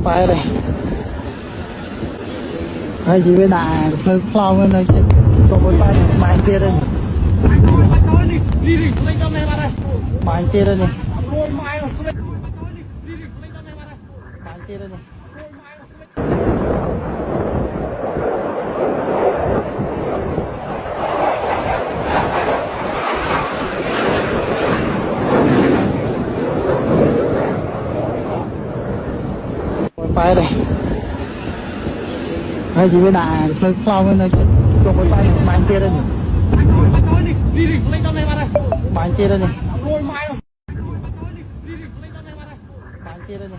phải đây hay gì với đà hơi clown hơn thôi chứ còn một bài mà anh kia đây mà anh kia đây này mà anh kia đây này phải đây hay gì với đà hơi clown hơn thôi chứ còn một bài mà anh kia đây này mà anh kia đây này mà anh kia đây này